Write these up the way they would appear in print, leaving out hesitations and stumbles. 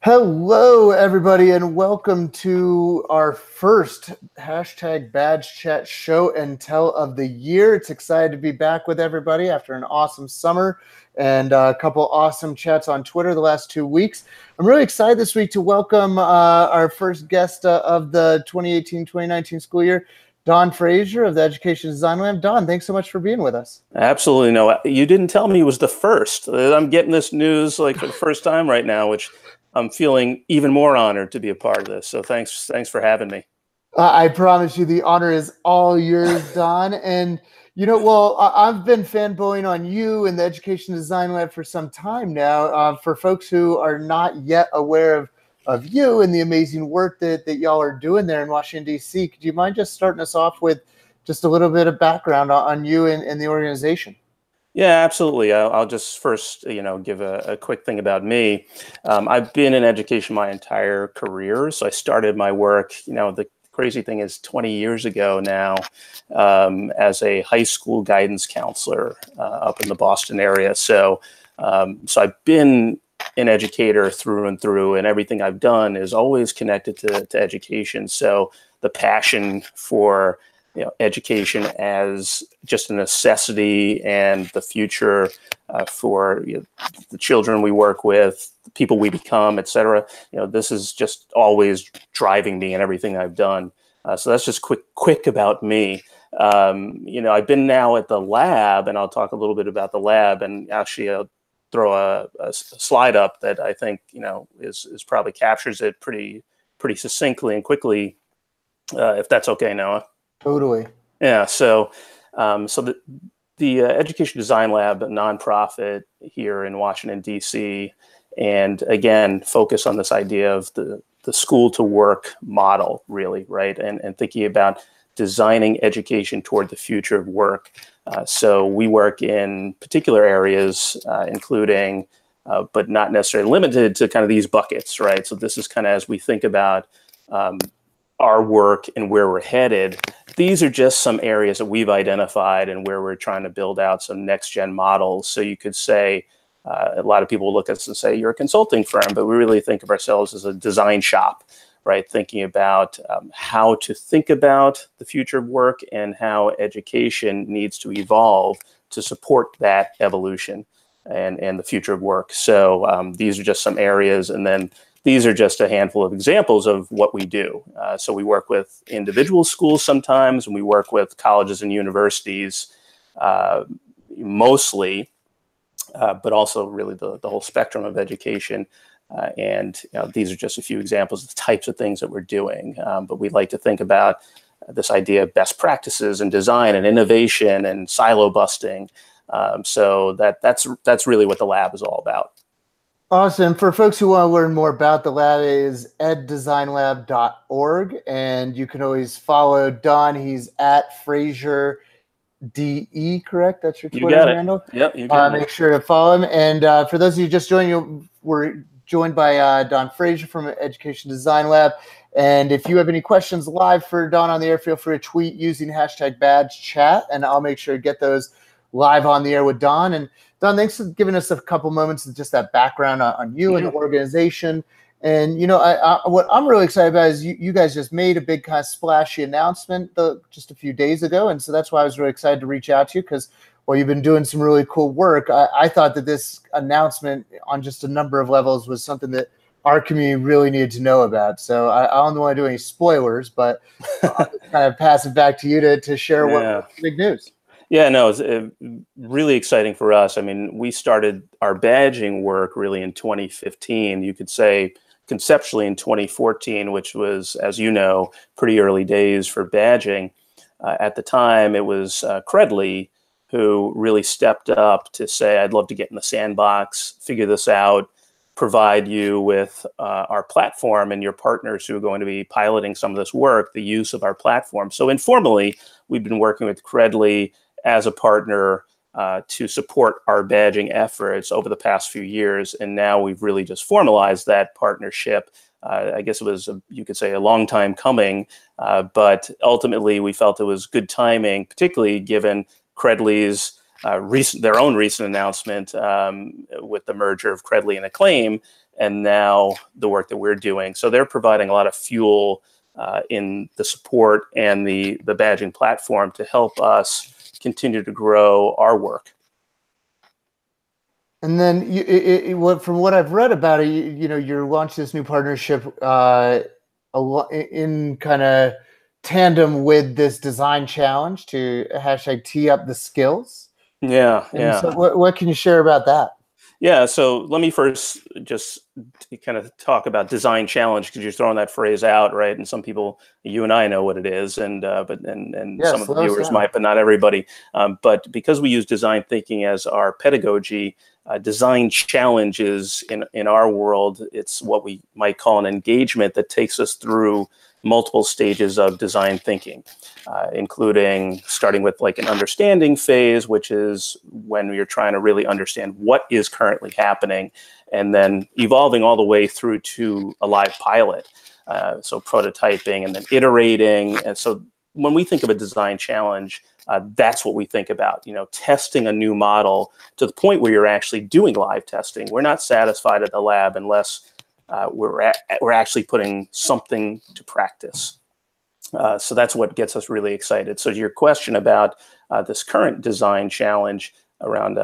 Hello, everybody, and welcome to our first hashtag Badge Chat show and tell of the year. It's excited to be back with everybody after an awesome summer and a couple awesome chats on Twitter the last 2 weeks. I'm really excited this week to welcome our first guest of the 2018-2019 school year, Don Fraser of the Education Design Lab. Don, thanks so much for being with us. Absolutely. No, you didn't tell me he was the first. I'm getting this news like for the first time right now, which I'm feeling even more honored to be a part of this. So thanks for having me. I promise you the honor is all yours, Don. And, I've been fanboying on you and the Education Design Lab for some time now. For folks who are not yet aware of you and the amazing work that y'all are doing there in Washington, D.C., could you mind just starting us off with just a little bit of background on you and the organization? Yeah, absolutely. I'll just first, give a quick thing about me. I've been in education my entire career. So I started my work, the crazy thing is 20 years ago now, as a high school guidance counselor up in the Boston area. So I've been an educator through and through, and everything I've done is always connected to education. So the passion for education as just a necessity and the future for the children we work with, the people we become, et cetera. This is just always driving me in everything I've done. So that's just quick about me. I've been now at the lab, and I'll talk a little bit about the lab, and actually I'll throw a slide up that I think is probably captures it pretty succinctly and quickly, if that's okay, Noah. Totally. Yeah. So the Education Design Lab, a nonprofit here in Washington, D.C., and again, focus on this idea of the school to work model, really, right? And thinking about designing education toward the future of work. So we work in particular areas, including, but not necessarily limited to kind of these buckets, right? So this is kind of as we think about our work and where we're headed. These are just some areas that we've identified and where we're trying to build out some next gen models. So you could say, a lot of people look at us and say, you're a consulting firm, but we really think of ourselves as a design shop, right? Thinking about how to think about the future of work and how education needs to evolve to support that evolution and the future of work. So these are just some areas, and then these are just a handful of examples of what we do. So we work with individual schools sometimes, and we work with colleges and universities mostly, but also really the whole spectrum of education. And these are just a few examples of the types of things that we're doing. But we like to think about this idea of best practices and design and innovation and silo busting. So that's really what the lab is all about. Awesome. For folks who want to learn more about the lab, it is eddesignlab.org, and you can always follow Don. He's at Fraser DE, correct? That's your Twitter handle? Yep, you got it. Make sure to follow him. And for those of you just joining, we're joined by Don Fraser from Education Design Lab. And if you have any questions live for Don on the air, feel free to tweet using hashtag badge chat, and I'll make sure to get those live on the air with Don. And Don, thanks for giving us a couple moments of just that background on you and the organization. And, what I'm really excited about is you guys just made a big kind of splashy announcement just a few days ago. And so that's why I was really excited to reach out to you, because while you've been doing some really cool work, I thought that this announcement on just a number of levels was something that our community really needed to know about. So I don't want to do any spoilers, but I'll kind of pass it back to you to share what's big news. Yeah, no, it's really exciting for us. I mean, we started our badging work really in 2015. You could say conceptually in 2014, which was, as you know, pretty early days for badging. At the time, it was Credly who really stepped up to say, I'd love to get in the sandbox, figure this out, provide you with our platform and your partners who are going to be piloting some of this work, the use of our platform. So informally, we've been working with Credly as a partner to support our badging efforts over the past few years. And now we've really just formalized that partnership. I guess it was, you could say, a long time coming, but ultimately we felt it was good timing, particularly given Credly's their own recent announcement with the merger of Credly and Acclaim, and now the work that we're doing. So they're providing a lot of fuel in the support and the badging platform to help us continue to grow our work. And then from what I've read about it, you're launching this new partnership in kind of tandem with this design challenge to hashtag tee up the skills. Yeah, yeah. So what can you share about that? Yeah, so let me first just kind of talk about design challenge, because you're throwing that phrase out, right? And some people, you and I know what it is, and some of the viewers might, but not everybody. But because we use design thinking as our pedagogy, design challenges in our world, it's what we might call an engagement that takes us through multiple stages of design thinking, including starting with like an understanding phase, which is when you're trying to really understand what is currently happening, and then evolving all the way through to a live pilot. So prototyping and then iterating. And so when we think of a design challenge, that's what we think about, testing a new model to the point where you're actually doing live testing. We're not satisfied at the lab unless we're actually putting something to practice. So that's what gets us really excited. So to your question about this current design challenge around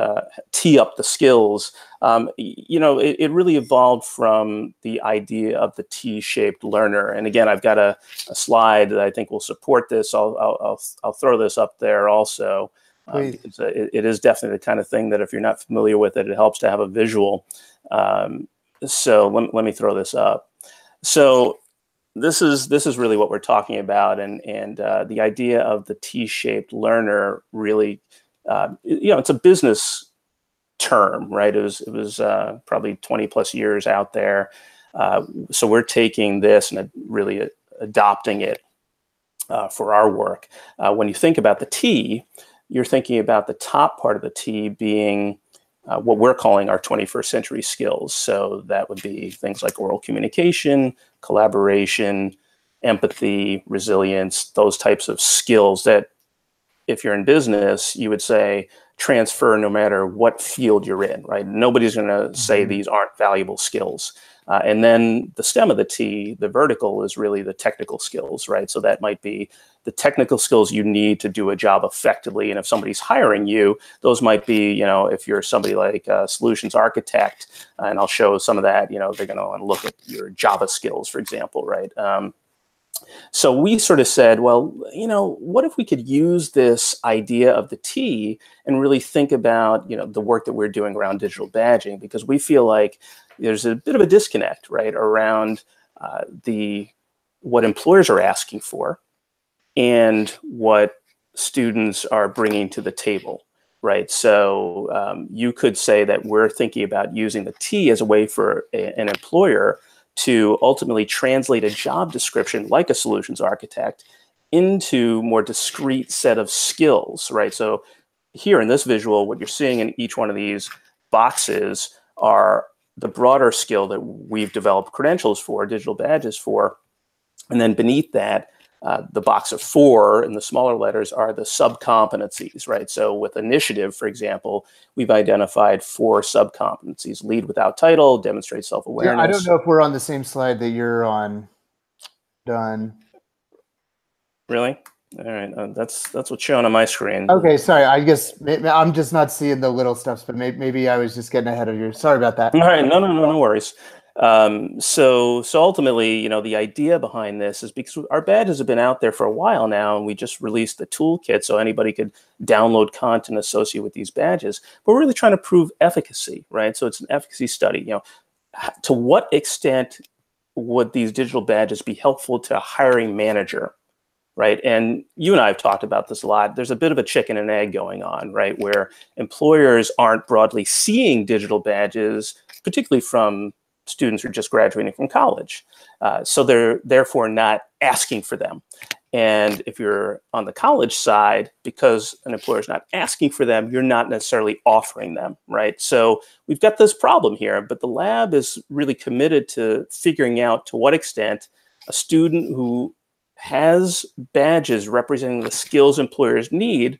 tee up the skills, it really evolved from the idea of the T-shaped learner. And again, I've got a slide that I think will support this. I'll throw this up there also, because it is definitely the kind of thing that if you're not familiar with it, it helps to have a visual. So let me throw this up. So this is really what we're talking about, and the idea of the T-shaped learner really, it's a business term, right? It was probably 20 plus years out there. So we're taking this and really adopting it for our work. When you think about the T, you're thinking about the top part of the T being what we're calling our 21st century skills. So that would be things like oral communication, collaboration, empathy, resilience, those types of skills that if you're in business, you would say transfer no matter what field you're in, right? Nobody's going to say these aren't valuable skills. And then the stem of the T, the vertical, is really the technical skills, right? So that might be the technical skills you need to do a job effectively. And if somebody's hiring you, those might be, if you're somebody like a solutions architect, and I'll show some of that, they're going to want to look at your Java skills, for example, right? So we sort of said, well, what if we could use this idea of the T and really think about, the work that we're doing around digital badging, because we feel like there's a bit of a disconnect, right, around what employers are asking for and what students are bringing to the table, right? So you could say that we're thinking about using the T as a way for an employer to ultimately translate a job description like a solutions architect into more discrete set of skills, right? So here in this visual, what you're seeing in each one of these boxes are the broader skill that we've developed credentials for, digital badges for. And then beneath that, the box of 4 in the smaller letters are the sub-competencies, right? So with initiative, for example, we've identified 4 sub-competencies: lead without title, demonstrate self-awareness. Yeah, I don't know if we're on the same slide that you're on, Don. Really? All right, that's what's shown on my screen. Okay, sorry. I guess I'm just not seeing the little stuff, but maybe I was just getting ahead of you. Sorry about that. All right, no worries. So ultimately, the idea behind this is because our badges have been out there for a while now, and we just released the toolkit so anybody could download content associated with these badges. But we're really trying to prove efficacy, right? So it's an efficacy study. To what extent would these digital badges be helpful to a hiring manager? Right. And you and I have talked about this a lot. There's a bit of a chicken and egg going on, right, where employers aren't broadly seeing digital badges, particularly from students who are just graduating from college. So they're therefore not asking for them. And if you're on the college side, because an employer is not asking for them, you're not necessarily offering them, right? So we've got this problem here, but the lab is really committed to figuring out to what extent a student who has badges representing the skills employers need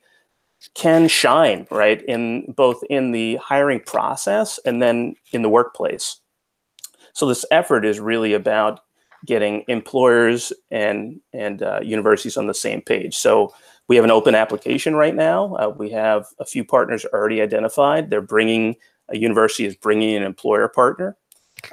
can shine, right, in both in the hiring process and then in the workplace. So this effort is really about getting employers and universities on the same page. So we have an open application right now. We have a few partners already identified. A university is bringing an employer partner.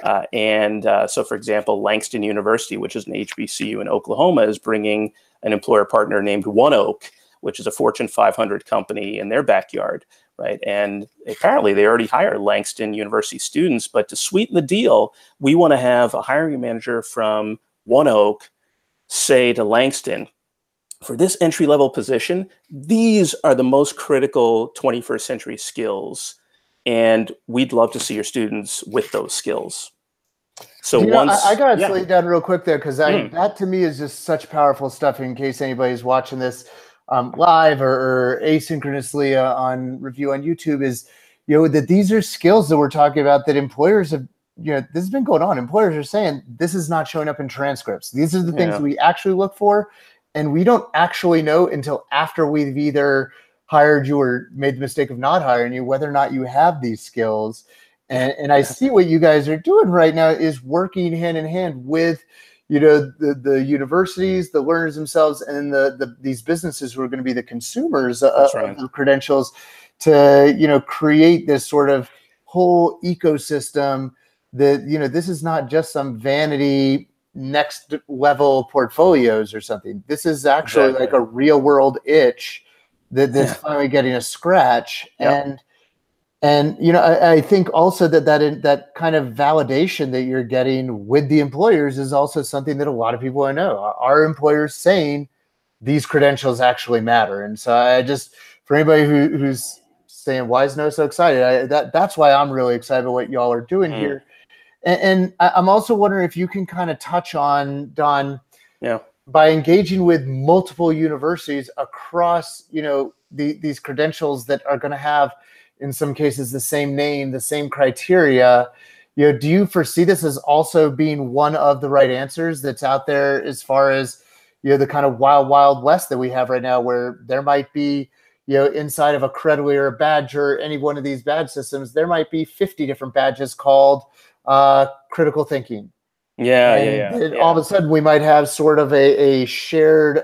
So, for example, Langston University, which is an HBCU in Oklahoma, is bringing an employer partner named OneOak, which is a Fortune 500 company in their backyard, right? And apparently they already hire Langston University students, but to sweeten the deal, we want to have a hiring manager from OneOak say to Langston, for this entry-level position, these are the most critical 21st century skills, and we'd love to see your students with those skills. So I got to slow you down real quick there, because that to me is just such powerful stuff. In case anybody's watching this live or asynchronously on review on YouTube, is that these are skills that we're talking about that employers have. This has been going on. Employers are saying this is not showing up in transcripts. These are the things we actually look for, and we don't actually know until after we've either hired you or made the mistake of not hiring you whether or not you have these skills. And I see what you guys are doing right now is working hand in hand with, the universities, the learners themselves, and these businesses who are going to be the consumers of the credentials to, create this sort of whole ecosystem that, this is not just some vanity next level portfolios or something. This is actually like a real world itch that's finally getting a scratch. And I think also that kind of validation that you're getting with the employers is also something that a lot of people I know are employers saying these credentials actually matter. And so I just, for anybody who's saying, why is Noah so excited? That's why I'm really excited about what y'all are doing here. And I'm also wondering if you can kind of touch on, Don, by engaging with multiple universities across, these credentials that are going to have, in some cases, the same name, the same criteria. Do you foresee this as also being one of the right answers that's out there as far as, the kind of wild west that we have right now, where there might be, inside of a Credly or a badge or any one of these badge systems, there might be 50 different badges called critical thinking. All of a sudden we might have sort of a shared,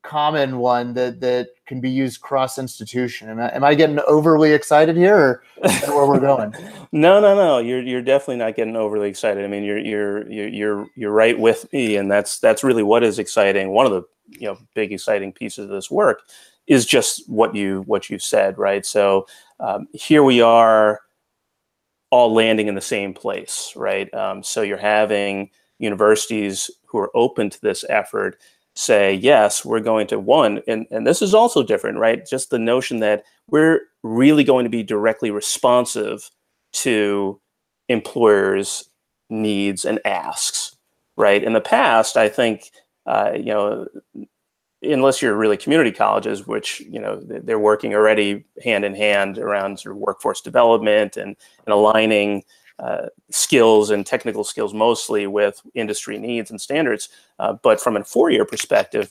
common one that can be used cross institution. Am I getting overly excited here, or is that where we're going? No. You're definitely not getting overly excited. I mean, you're right with me, and that's really what is exciting. One of the big exciting pieces of this work is just what you said, right? So here we are, all landing in the same place, right? So you're having universities who are open to this effort say, yes, we're going to and this is also different, right? Just the notion that we're really going to be directly responsive to employers' needs and asks, right? In the past, I think, unless you're really community colleges, which, they're working already hand in hand around sort of workforce development and aligning skills and technical skills mostly with industry needs and standards. But from a four-year perspective,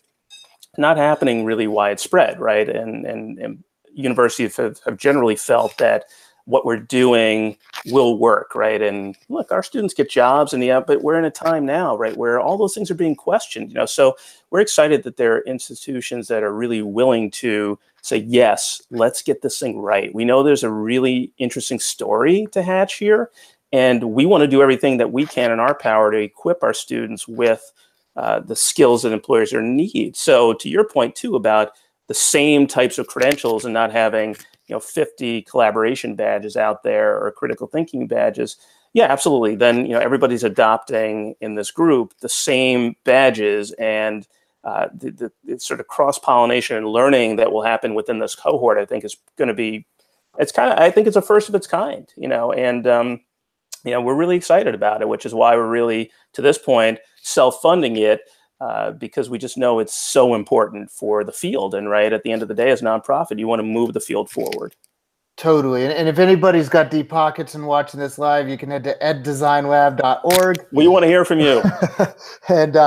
not happening really widespread, right? And universities have generally felt that what we're doing will work, right? And look, our students get jobs, but we're in a time now, right, where all those things are being questioned. So we're excited that there are institutions that are really willing to say, yes, let's get this thing right. We know there's a really interesting story to hatch here, and we want to do everything that we can in our power to equip our students with the skills that employers are need. So to your point too about the same types of credentials and not having 50 collaboration badges out there or critical thinking badges. Yeah, absolutely. Then everybody's adopting in this group the same badges, and the sort of cross-pollination and learning that will happen within this cohort, I think, is going to be. I think it's a first of its kind. And we're really excited about it, which is why we're really, to this point, self-funding it. Because we just know it's so important for the field. And right at the end of the day, as a nonprofit, you want to move the field forward. Totally. And if anybody's got deep pockets and watching this live, you can head to eddesignlab.org. We want to hear from you. And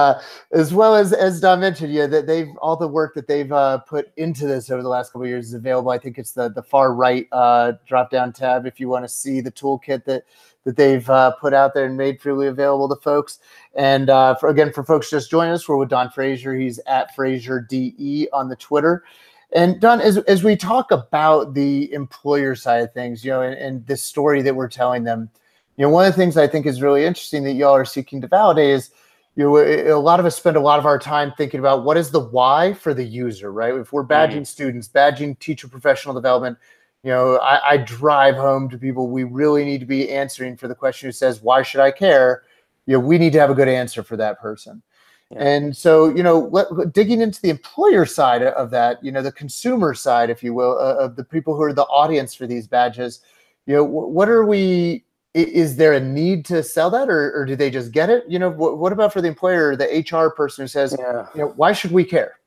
as well as Don mentioned, yeah, that they've all the work that they've put into this over the last couple of years is available. I think it's the far right drop down tab if you want to see the toolkit that they've put out there and made freely available to folks. And for folks just joining us, we're with Don Fraser. He's at FraserDE on the Twitter. And Don, as we talk about the employer side of things, and this story that we're telling them, one of the things I think is really interesting that y'all are seeking to validate is, a lot of us spend a lot of our time thinking about what is the why for the user, right? If we're badging students, badging teacher professional development, I drive home to people, we really need to be answering for the question who says, why should I care? We need to have a good answer for that person. Yeah. And so, digging into the employer side of that, the consumer side, if you will, of the people who are the audience for these badges, is there a need to sell that or do they just get it? What about for the employer, the HR person who says, why should we care?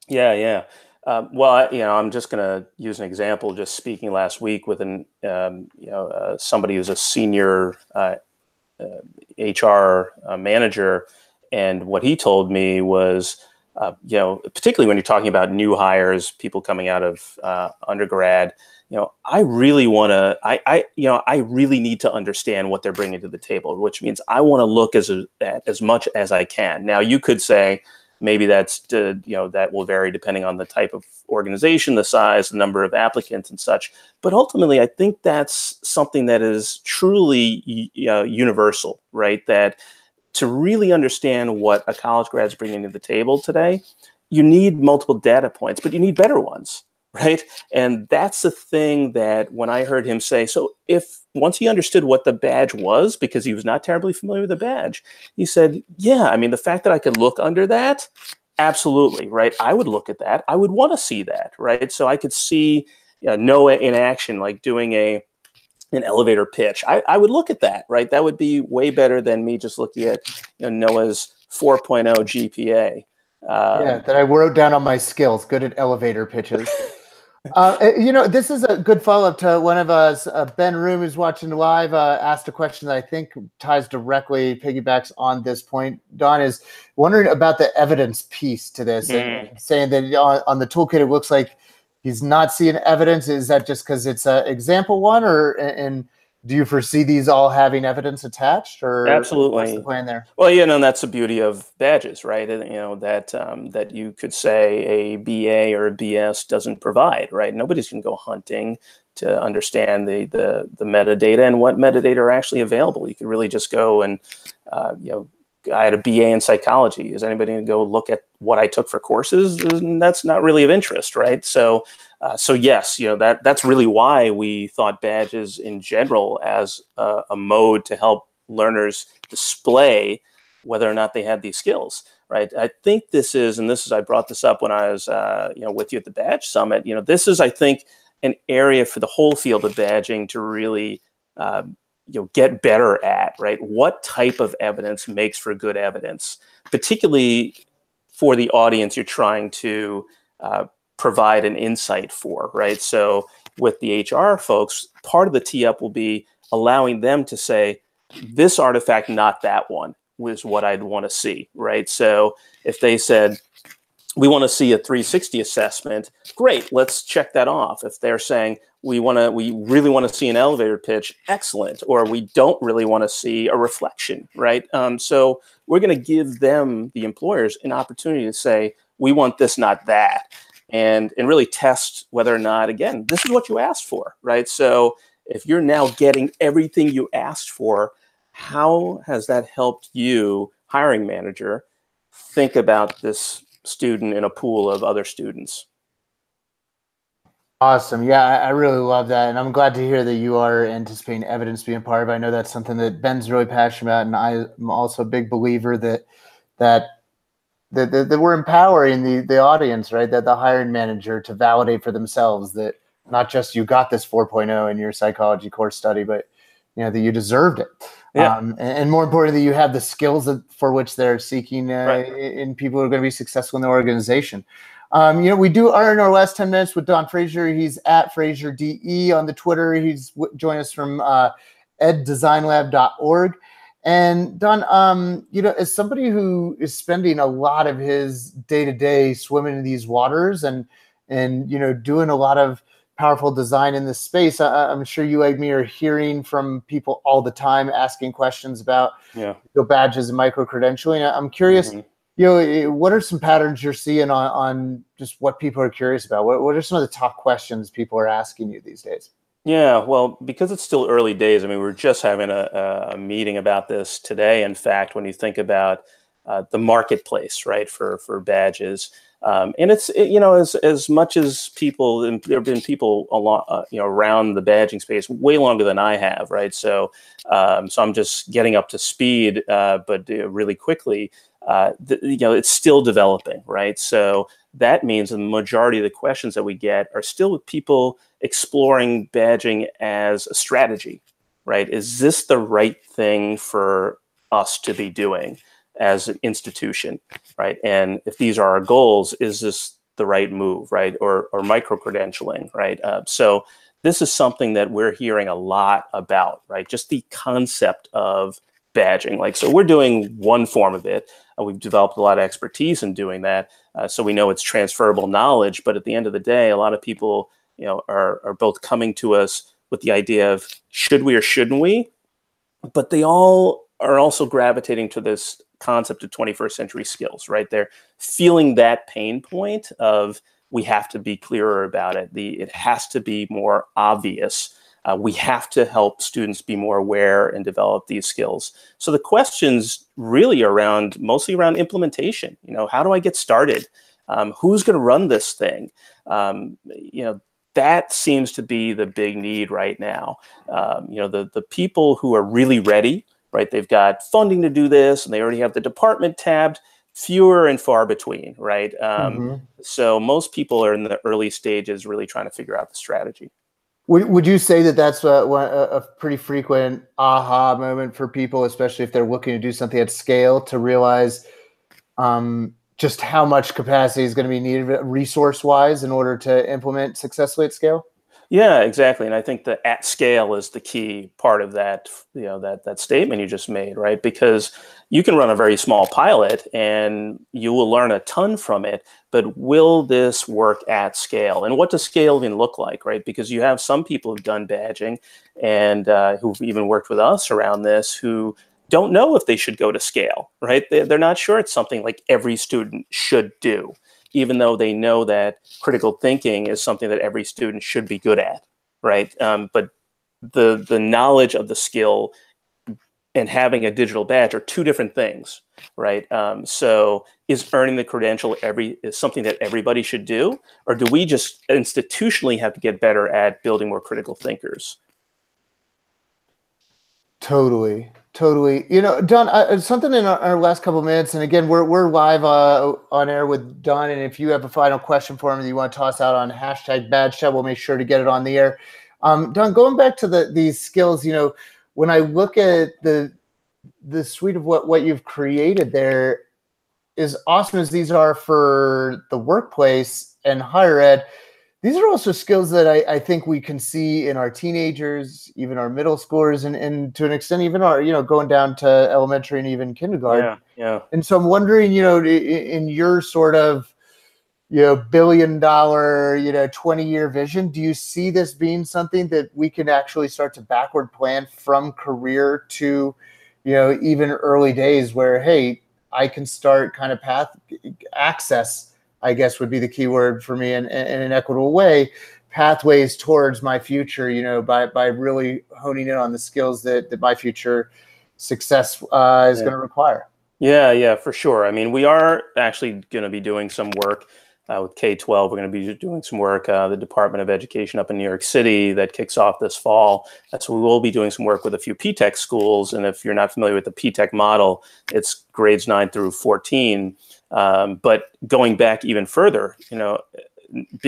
Yeah. Well, I'm just going to use an example, just speaking last week with somebody who's a senior HR manager. And what he told me was, particularly when you're talking about new hires, people coming out of undergrad, I really want to, I really need to understand what they're bringing to the table, which means I want to look at as much as I can. Now, you could say maybe that's, that will vary depending on the type of organization, the size, the number of applicants and such. But ultimately, I think that's something that is truly universal, right? That to really understand what a college grad's bringing to the table today, you need multiple data points, but you need better ones, right? And that's the thing that when I heard him say, so once he understood what the badge was, because he was not terribly familiar with the badge, he said, yeah, I mean, the fact that I could look under that, absolutely, right? I would look at that. I would want to see that, right? So I could see Noah in action, like doing an elevator pitch. I would look at that, right? That would be way better than me just looking at Noah's 4.0 GPA. That I wrote down on my skills, good at elevator pitches. This is a good follow-up to one of us, Ben Room, who's watching live, asked a question that I think ties directly, piggybacks on this point. Don is wondering about the evidence piece to this and saying that on the toolkit, it looks like he's not seeing evidence. Is that just because it's an example one, and do you foresee these all having evidence attached, or absolutely what's the plan there? Well, that's the beauty of badges, right? That you could say a BA or a BS doesn't provide, right? Nobody's going to go hunting to understand the metadata and what metadata are actually available. You could really just go and I had a BA in psychology. Is anybody going to go look at what I took for courses? That's not really of interest, right? So yes, that's really why we thought badges in general as a mode to help learners display whether or not they had these skills, right? I think I brought this up when I was, with you at the Badge Summit. This is, I think, an area for the whole field of badging to really get better at, right? What type of evidence makes for good evidence, particularly for the audience you're trying to provide an insight for, right? So with the HR folks, part of the tee-up will be allowing them to say, this artifact, not that one, was what I'd want to see, right? So if they said, we want to see a 360 assessment, great, let's check that off. If they're saying, we really want to see an elevator pitch, excellent. Or we don't really want to see a reflection, right? So we're going to give them, the employers, an opportunity to say, we want this, not that. And really test whether or not, again, this is what you asked for, right? So if you're now getting everything you asked for, how has that helped you, hiring manager, think about this student in a pool of other students? Awesome. Yeah, I really love that. And I'm glad to hear that you are anticipating evidence being part of it. I know that's something that Ben's really passionate about. And I'm also a big believer that we're empowering the audience, right? That the hiring manager to validate for themselves that not just you got this 4.0 in your psychology course study, but that you deserved it. Yeah. And more importantly, you have the skills for which they're seeking in people who are going to be successful in the organization. We do earn our last 10 minutes with Don Fraser. He's at Fraser DE on the Twitter. He's joined us from eddesignlab.org. And Don, as somebody who is spending a lot of his day-to-day swimming in these waters and doing a lot of powerful design in this space, I'm sure you, like me, are hearing from people all the time asking questions about badges and micro-credentialing. I'm curious, what are some patterns you're seeing on just what people are curious about? What are some of the top questions people are asking you these days? Yeah, well, because it's still early days. I mean, we were just having a meeting about this today. In fact, when you think about the marketplace, right, for badges, and it's as much as people, and there have been people a lot, around the badging space way longer than I have, right? So I'm just getting up to speed, but really quickly, it's still developing, right? So that means the majority of the questions that we get are still with people exploring badging as a strategy, right? Is this the right thing for us to be doing as an institution, right? And if these are our goals, is this the right move, right? Or micro-credentialing, right? So this is something that we're hearing a lot about, right? Just the concept of badging. So we're doing one form of it. We've developed a lot of expertise in doing that. So we know it's transferable knowledge, but at the end of the day, a lot of people, are both coming to us with the idea of should we or shouldn't we, but they all are also gravitating to this concept of 21st century skills, right? They're feeling that pain point of we have to be clearer about it. It has to be more obvious. We have to help students be more aware and develop these skills. So the questions really are mostly around implementation. How do I get started? Who's going to run this thing? That seems to be the big need right now. The people who are really ready, right? They've got funding to do this, and they already have the department tabbed. Fewer and far between, right? So most people are in the early stages, really trying to figure out the strategy. Would you say that that's a pretty frequent aha moment for people, especially if they're looking to do something at scale, to realize just how much capacity is going to be needed resource-wise in order to implement successfully at scale? Yeah, exactly. And I think the at scale is the key part of that, that statement you just made, right? Because you can run a very small pilot and you will learn a ton from it, but will this work at scale? And what does scale even look like, right? Because you have some people who've done badging and who've even worked with us around this who don't know if they should go to scale, right? They're not sure it's something like every student should do, even though they know that critical thinking is something that every student should be good at, right? But the knowledge of the skill and having a digital badge are two different things, right? So is earning the credential is something that everybody should do? Or do we just institutionally have to get better at building more critical thinkers? Totally. Don, something in our last couple of minutes, and again, we're live on air with Don, and if you have a final question for him that you want to toss out on #BadgeChat, we'll make sure to get it on the air. Don, going back to these skills, when I look at the suite of what you've created there, as awesome as these are for the workplace and higher ed, these are also skills that I think we can see in our teenagers, even our middle schoolers, and to an extent, even our, going down to elementary and even kindergarten. Yeah. And so I'm wondering, in your sort of, $1 billion, 20-year vision, do you see this being something that we can actually start to backward plan from career to, even early days where, hey, I can start kind of path access, I guess would be the key word for me in an equitable way, pathways towards my future, by really honing in on the skills that my future success is going to require. Yeah, for sure. I mean, we are actually going to be doing some work with K-12. We're going to be doing some work, the Department of Education up in New York City that kicks off this fall. So we will be doing some work with a few P-TECH schools. And if you're not familiar with the P-TECH model, it's grades 9 through 14. But going back even further,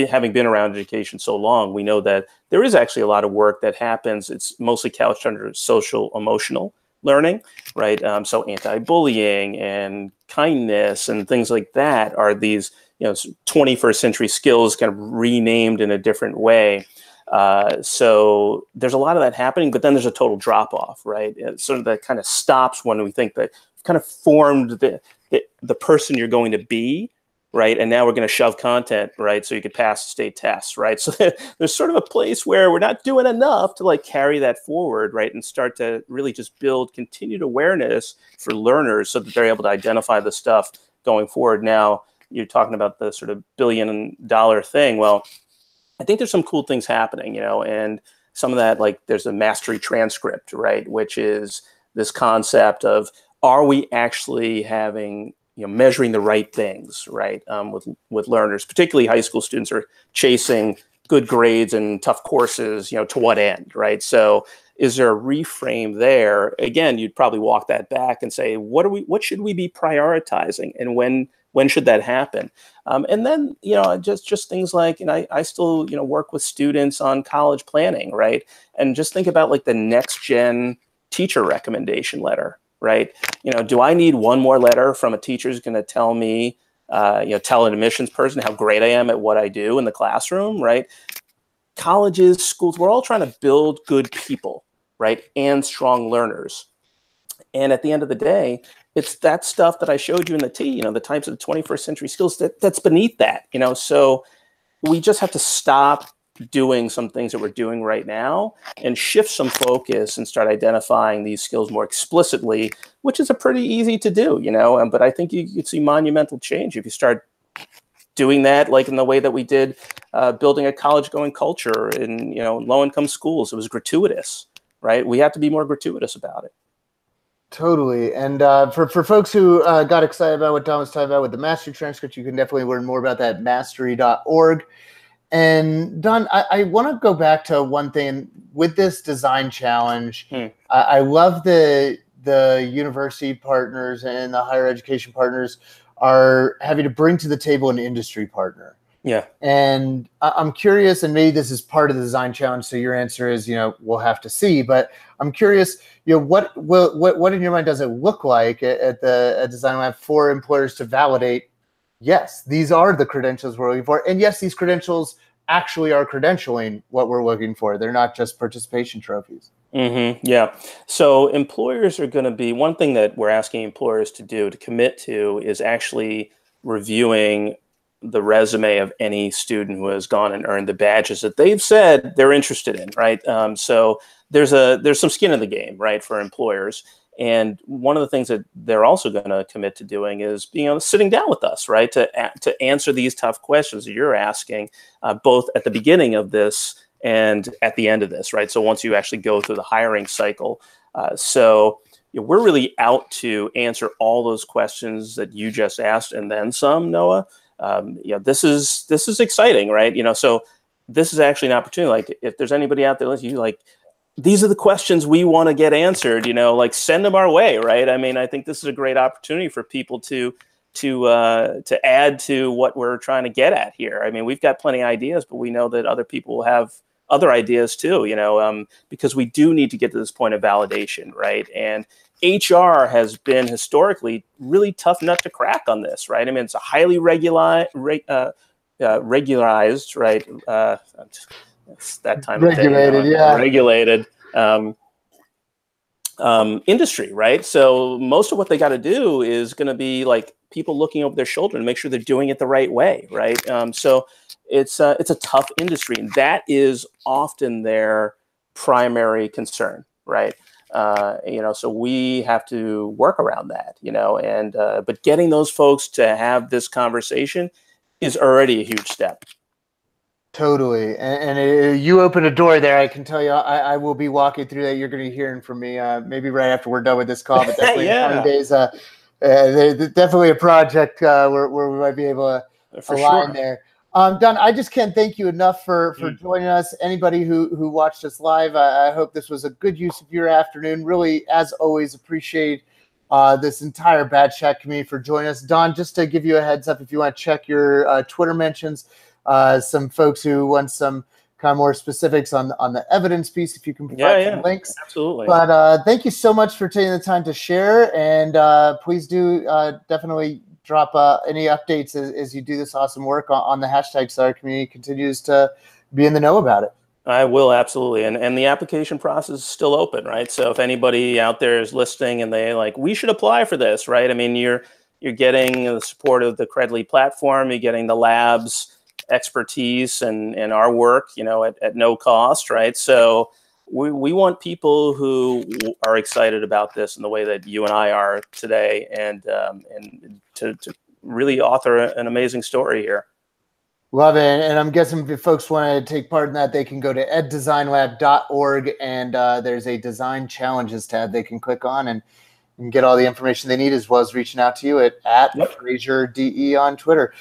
having been around education so long, we know that there is actually a lot of work that happens. It's mostly couched under social emotional learning, right? So anti-bullying and kindness and things like that are these 21st century skills kind of renamed in a different way. So there's a lot of that happening, but then there's a total drop off, right? It sort of that kind of stops when we think that you've kind of formed the person you're going to be, right? And now we're going to shove content, right? So you could pass the state tests, right? So there's sort of a place where we're not doing enough to like carry that forward, right? And start to really just build continued awareness for learners so that they're able to identify the stuff going forward. Now, you're talking about the sort of $1 billion thing. Well, I think there's some cool things happening, and some of that, like there's a mastery transcript, right? Which is this concept of, are we actually having, measuring the right things, right? With learners, particularly high school students are chasing good grades and tough courses, to what end, right? So is there a reframe there? Again, you'd probably walk that back and say, what should we be prioritizing, and when should that happen? And then, just things like, I still, work with students on college planning, right? And just think about like the next gen teacher recommendation letter, right? Do I need one more letter from a teacher who's going to tell me, tell an admissions person how great I am at what I do in the classroom, right? Colleges, schools, we're all trying to build good people, right? And strong learners. And at the end of the day, it's that stuff that I showed you in the T, the types of the 21st century skills that's beneath that, so we just have to stop doing some things that we're doing right now and shift some focus and start identifying these skills more explicitly, which is a pretty easy to do, but I think you could see monumental change if you start doing that, like in the way that we did building a college going culture in, low income schools. It was gratuitous, right? We have to be more gratuitous about it. Totally. And for folks who got excited about what Don was talking about with the Mastery Transcript, you can definitely learn more about that at mastery.org. And Don, I want to go back to one thing with this design challenge. I love the university partners and the higher education partners are having to bring to the table an industry partner. Yeah. And I'm curious, and maybe this is part of the design challenge, so your answer is, we'll have to see. But I'm curious, what in your mind does it look like at Design Lab for employers to validate, yes, these are the credentials we're looking for, and yes, these credentials actually are credentialing what we're looking for. They're not just participation trophies. Mm-hmm. Yeah. So employers are going to be, one thing that we're asking employers to do, to commit to, is actually reviewing the resume of any student who has gone and earned the badges that they've said they're interested in, right? So there's some skin in the game, right, for employers. And one of the things that they're also going to commit to doing is sitting down with us, right, to answer these tough questions that you're asking, both at the beginning of this and at the end of this, right? So once you actually go through the hiring cycle, we're really out to answer all those questions that you just asked and then some, Noah. This is exciting, right? So this is actually an opportunity. Like, if there's anybody out there listening, like, these are the questions we want to get answered, like, send them our way, right? I mean, I think this is a great opportunity for people to add to what we're trying to get at here. I mean, we've got plenty of ideas, but we know that other people have other ideas too, because we do need to get to this point of validation, right? And HR has been historically really tough nut to crack on this, right? I mean, it's a highly regularized, right? It's that time regulated, of day, regulated industry, right? So most of what they got to do is going to be like people looking over their shoulder to make sure they're doing it the right way, right? So it's a tough industry, and that is often their primary concern, right? So we have to work around that, and but getting those folks to have this conversation is already a huge step. Totally. And you open a door there. I can tell you, I will be walking through that. You're going to be hearing from me maybe right after we're done with this call, but definitely in 20 days. Definitely a project where we might be able to align there. Don, I just can't thank you enough for joining us. Anybody who watched us live, I hope this was a good use of your afternoon. Really, as always, appreciate this entire Bad Chat community for joining us. Don, just to give you a heads up, if you want to check your Twitter mentions, some folks who want some kind of more specifics on the evidence piece, if you can provide some links. Absolutely. But thank you so much for taking the time to share, and please do definitely drop any updates as you do this awesome work on the hashtag so our community continues to be in the know about it. I will, absolutely. And the application process is still open, right? So if anybody out there is listening and they like, we should apply for this, right? I mean, you're getting the support of the Credly platform, you're getting the lab's expertise and our work, at no cost, right? So we want people who are excited about this in the way that you and I are today, and to really author an amazing story here. Love it. And I'm guessing if folks want to take part in that, they can go to eddesignlab.org, and there's a design challenges tab they can click on and get all the information they need, as well as reaching out to you at FraserDE on Twitter.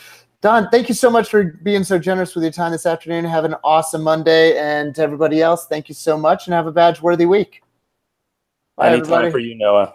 Don, thank you so much for being so generous with your time this afternoon. Have an awesome Monday. And to everybody else, thank you so much, and have a badge-worthy week. Bye, Anytime everybody. for you, Noah.